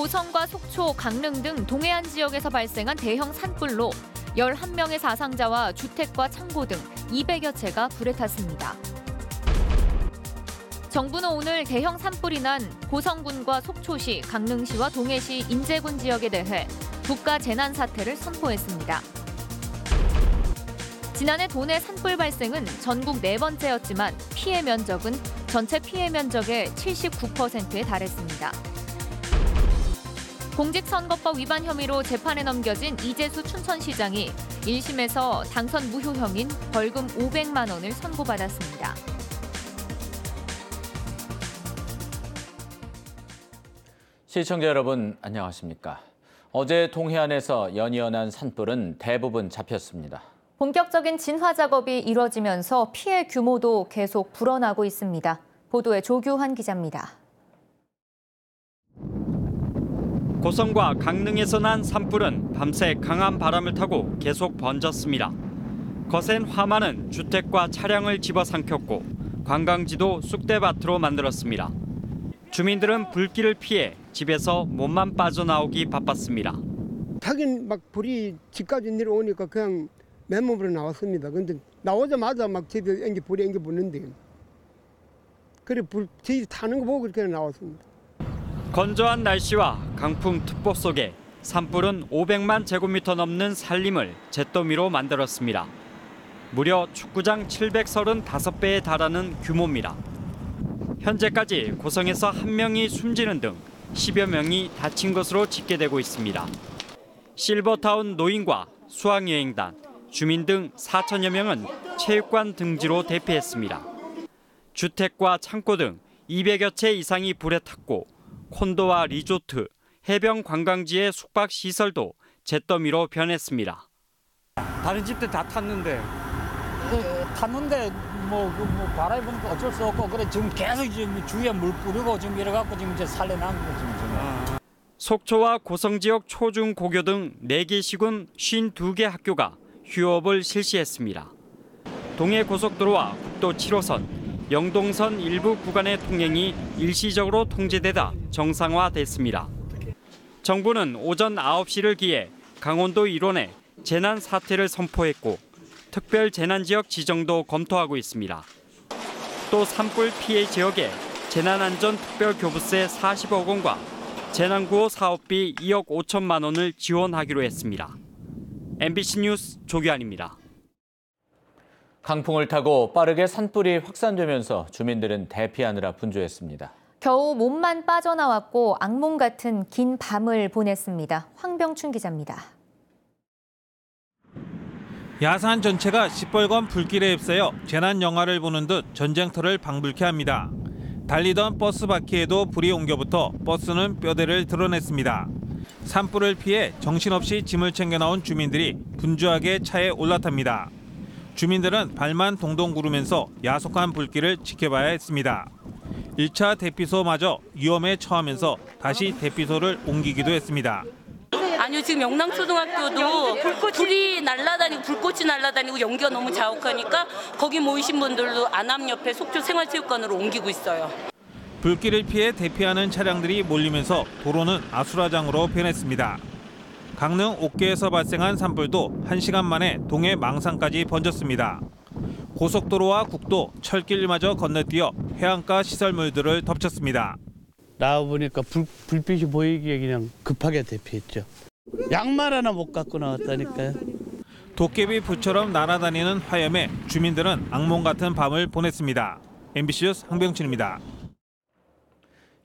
고성과 속초, 강릉 등 동해안 지역에서 발생한 대형 산불로 11명의 사상자와 주택과 창고 등 200여 채가 불에 탔습니다. 정부는 오늘 대형 산불이 난 고성군과 속초시, 강릉시와 동해시, 인제군 지역에 대해 국가 재난 사태를 선포했습니다. 지난해 도내 산불 발생은 전국 4번째였지만 피해 면적은 전체 피해 면적의 79%에 달했습니다. 공직선거법 위반 혐의로 재판에 넘겨진 이재수 춘천시장이 1심에서 당선 무효형인 벌금 500만 원을 선고받았습니다. 시청자 여러분 안녕하십니까? 어제 동해안에서 연이어난 산불은 대부분 잡혔습니다. 본격적인 진화 작업이 이뤄지면서 피해 규모도 계속 불어나고 있습니다. 보도에 조규환 기자입니다. 고성과 강릉에서 난 산불은 밤새 강한 바람을 타고 계속 번졌습니다. 거센 화만은 주택과 차량을 집어삼켰고 관광지도 쑥대밭으로 만들었습니다. 주민들은 불길을 피해 집에서 몸만 빠져나오기 바빴습니다. 타긴 막 불이 집까지 내려오니까 그냥 맨몸으로 나왔습니다. 근데 나오자마자 막 집에 불이 앵겨 붙는데 그래 집이 타는 거 보고 그렇게 나왔습니다. 건조한 날씨와 강풍특보 속에 산불은 500만 제곱미터 넘는 산림을 잿더미로 만들었습니다. 무려 축구장 735배에 달하는 규모입니다. 현재까지 고성에서 1명이 숨지는 등 10여 명이 다친 것으로 집계되고 있습니다. 실버타운 노인과 수학여행단, 주민 등 4천여 명은 체육관 등지로 대피했습니다. 주택과 창고 등 200여 채 이상이 불에 탔고 콘도와 리조트, 해변 관광지의 숙박시설도 잿더미로 변했습니다. 다른 집들 다 탔는데 바람이 부니까 어쩔 수 없고 그래 지금 계속 지금 주위에 물 뿌리고 지금 이래갖고 지금 이제 살려난 거죠. 속초와 고성 지역 초중 고교 등 4개 시군 52개 학교가 휴업을 실시했습니다. 동해 고속도로와 국도 7호선, 영동선 일부 구간의 통행이 일시적으로 통제되다 정상화됐습니다. 정부는 오전 9시를 기해 강원도 일원에 재난 사태를 선포했고 특별 재난지역 지정도 검토하고 있습니다. 또 산불 피해 지역에 재난안전특별교부세 40억 원과 재난구호 사업비 2억 5천만 원을 지원하기로 했습니다. MBC 뉴스 조규환입니다. 강풍을 타고 빠르게 산불이 확산되면서 주민들은 대피하느라 분주했습니다. 겨우 몸만 빠져나왔고 악몽 같은 긴 밤을 보냈습니다. 황병춘 기자입니다. 야산 전체가 시뻘건 불길에 휩싸여 재난 영화를 보는 듯 전쟁터를 방불케 합니다. 달리던 버스 바퀴에도 불이 옮겨붙어 버스는 뼈대를 드러냈습니다. 산불을 피해 정신없이 짐을 챙겨 나온 주민들이 분주하게 차에 올라탑니다. 주민들은 발만 동동 구르면서 야속한 불길을 지켜봐야 했습니다. 1차 대피소마저 위험에 처하면서 다시 대피소를 옮기기도 했습니다. 아니요, 지금 영남초등학교도 불꽃이 날아다니고 연기가 너무 자욱하니까 거기 모이신 분들도 안암 옆에 속초 생활체육관으로 옮기고 있어요. 불길을 피해 대피하는 차량들이 몰리면서 도로는 아수라장으로 변했습니다. 강릉 옥계에서 발생한 산불도 1시간 만에 동해 망상까지 번졌습니다. 고속도로와 국도, 철길마저 건너뛰어 해안가 시설물들을 덮쳤습니다. 나와보니까 불빛이 보이기에 그냥 급하게 대피했죠. 양말 하나 못 갖고 나왔다니까요. 도깨비 불처럼 날아다니는 화염에 주민들은 악몽 같은 밤을 보냈습니다. MBC 뉴스 황병춘입니다.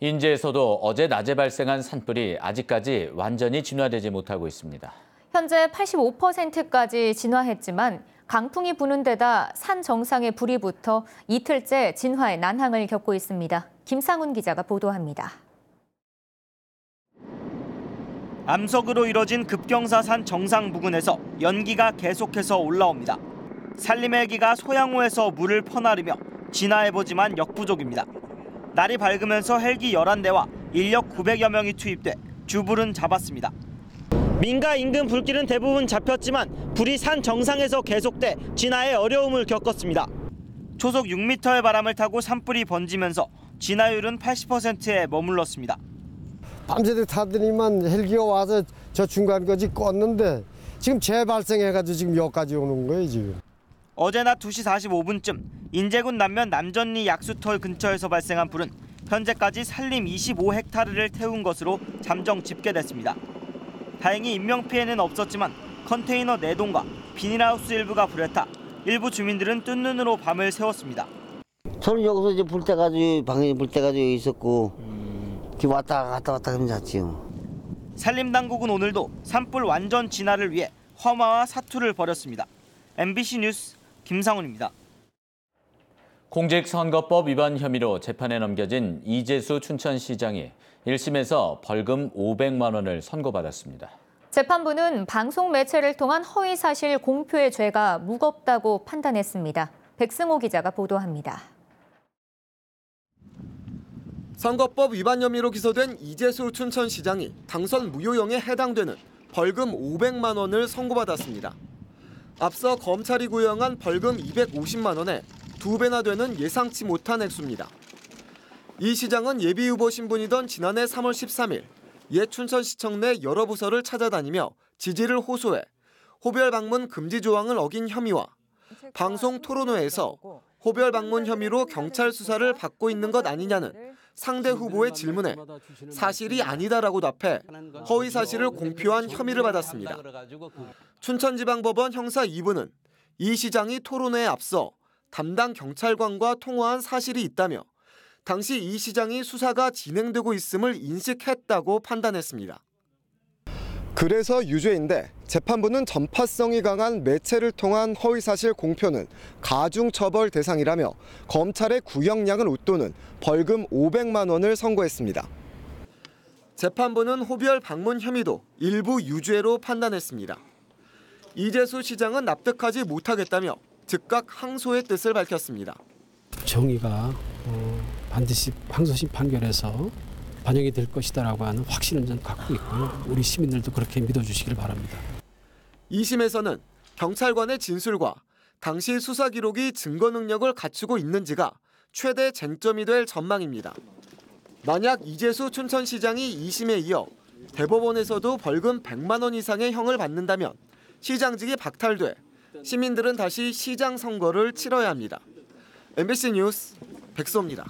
인제에서도 어제 낮에 발생한 산불이 아직까지 완전히 진화되지 못하고 있습니다. 현재 85%까지 진화했지만 강풍이 부는 데다 산 정상에 불이 붙어 이틀째 진화의 난항을 겪고 있습니다. 김상훈 기자가 보도합니다. 암석으로 이뤄진 급경사산 정상 부근에서 연기가 계속해서 올라옵니다. 산림 헬기가 소양호에서 물을 퍼나르며 진화해보지만 역부족입니다. 날이 밝으면서 헬기 11대와 인력 900여 명이 투입돼 주불은 잡았습니다. 민가 인근 불길은 대부분 잡혔지만 불이 산 정상에서 계속돼 진화에 어려움을 겪었습니다. 초속 6m의 바람을 타고 산불이 번지면서 진화율은 80%에 머물렀습니다. 밤새도록 타더니만 헬기가 와서 저 중간까지 껐는데 지금 재발생해가지고 지금 여기까지 오는 거예요 지금. 어제 낮 2시 45분쯤 인제군 남면 남전리 약수터 근처에서 발생한 불은 현재까지 산림 25헥타르를 태운 것으로 잠정 집계됐습니다. 다행히 인명피해는 없었지만 컨테이너 4동과 비닐하우스 일부가 불에 타 일부 주민들은 뜬 눈으로 밤을 새웠습니다. 저는 여기서 이제 불 때까지 방에 불 때까지 있었고 왔다 갔다 하면 잤지요. 산림당국은 오늘도 산불 완전 진화를 위해 험화와 사투를 벌였습니다. MBC 뉴스 김상훈입니다. 공직선거법 위반 혐의로 재판에 넘겨진 이재수 춘천시장이 1심에서 벌금 500만 원을 선고받았습니다. 재판부는 방송 매체를 통한 허위사실 공표의 죄가 무겁다고 판단했습니다. 백승호 기자가 보도합니다. 선거법 위반 혐의로 기소된 이재수 춘천시장이 당선 무효형에 해당되는 벌금 500만 원을 선고받았습니다. 앞서 검찰이 구형한 벌금 250만 원에 2배나 되는 예상치 못한 액수입니다. 이 시장은 예비후보 신분이던 지난해 3월 13일 옛 춘천시청 내 여러 부서를 찾아다니며 지지를 호소해 호별 방문 금지 조항을 어긴 혐의와 방송 토론회에서 호별 방문 혐의로 경찰 수사를 받고 있는 것 아니냐는 상대 후보의 질문에 사실이 아니다라고 답해 허위 사실을 공표한 혐의를 받았습니다. 춘천지방법원 형사 2부는 이 시장이 토론회에 앞서 담당 경찰관과 통화한 사실이 있다며 당시 이 시장이 수사가 진행되고 있음을 인식했다고 판단했습니다. 그래서 유죄인데 재판부는 전파성이 강한 매체를 통한 허위사실 공표는 가중처벌 대상이라며 검찰의 구형량을 웃도는 벌금 500만 원을 선고했습니다. 재판부는 호별 방문 혐의도 일부 유죄로 판단했습니다. 이재수 시장은 납득하지 못하겠다며 즉각 항소의 뜻을 밝혔습니다. 정의가 반드시 항소심 판결에서 반영이 될 것이다라고 하는 확신을 저는 갖고 있고요. 우리 시민들도 그렇게 믿어주시길 바랍니다. 2심에서는 경찰관의 진술과 당시 수사 기록이 증거 능력을 갖추고 있는지가 최대 쟁점이 될 전망입니다. 만약 이재수 춘천시장이 2심에 이어 대법원에서도 벌금 100만 원 이상의 형을 받는다면 시장직이 박탈돼 시민들은 다시 시장 선거를 치러야 합니다. MBC 뉴스 백소입니다.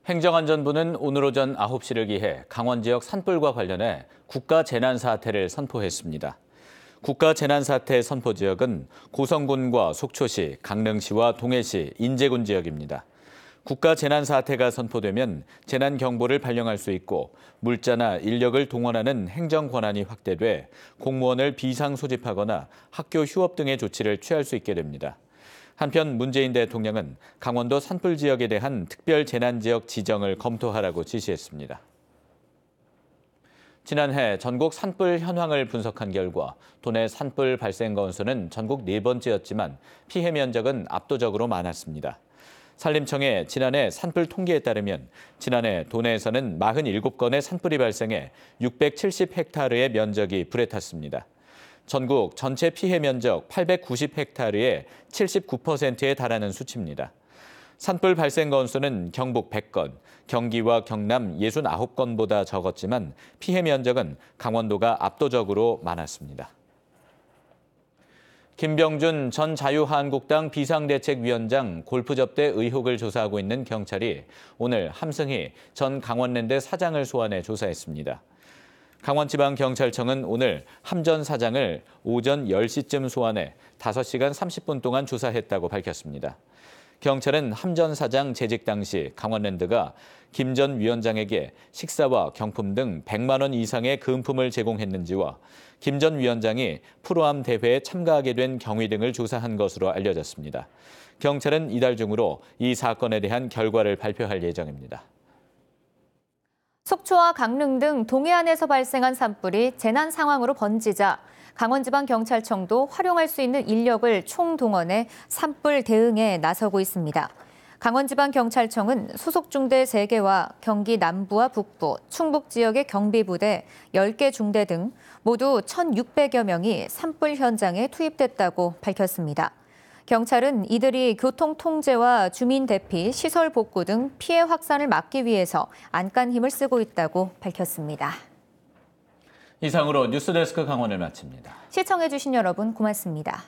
행정안전부는 오늘 오전 9시를 기해 강원 지역 산불과 관련해 국가재난사태를 선포했습니다. 국가재난사태 선포 지역은 고성군과 속초시, 강릉시와 동해시, 인제군 지역입니다. 국가재난사태가 선포되면 재난경보를 발령할 수 있고 물자나 인력을 동원하는 행정 권한이 확대돼 공무원을 비상 소집하거나 학교 휴업 등의 조치를 취할 수 있게 됩니다. 한편 문재인 대통령은 강원도 산불 지역에 대한 특별 재난지역 지정을 검토하라고 지시했습니다. 지난해 전국 산불 현황을 분석한 결과 도내 산불 발생 건수는 전국 4번째였지만 피해 면적은 압도적으로 많았습니다. 산림청의 지난해 산불 통계에 따르면 지난해 도내에서는 47건의 산불이 발생해 670헥타르의 면적이 불에 탔습니다. 전국 전체 피해 면적 890헥타르의 79%에 달하는 수치입니다. 산불 발생 건수는 경북 100건, 경기와 경남 69건보다 적었지만 피해 면적은 강원도가 압도적으로 많았습니다. 김병준 전 자유한국당 비상대책위원장 골프 접대 의혹을 조사하고 있는 경찰이 오늘 함승희 전 강원랜드 사장을 소환해 조사했습니다. 강원지방경찰청은 오늘 함 전 사장을 오전 10시쯤 소환해 5시간 30분 동안 조사했다고 밝혔습니다. 경찰은 함 전 사장 재직 당시 강원랜드가 김 전 위원장에게 식사와 경품 등 100만 원 이상의 금품을 제공했는지와 김 전 위원장이 프로암 대회에 참가하게 된 경위 등을 조사한 것으로 알려졌습니다. 경찰은 이달 중으로 이 사건에 대한 결과를 발표할 예정입니다. 속초와 강릉 등 동해안에서 발생한 산불이 재난 상황으로 번지자 강원지방경찰청도 활용할 수 있는 인력을 총동원해 산불 대응에 나서고 있습니다. 강원지방경찰청은 소속 중대 3개와 경기 남부와 북부, 충북 지역의 경비부대 10개 중대 등 모두 1,600여 명이 산불 현장에 투입됐다고 밝혔습니다. 경찰은 이들이 교통 통제와 주민 대피, 시설 복구 등 피해 확산을 막기 위해서 안간 힘을 쓰고 있다고 밝혔습니다. 이상으로 뉴스데스크 강원을 마칩니다. 시청해주신 여러분 고맙습니다.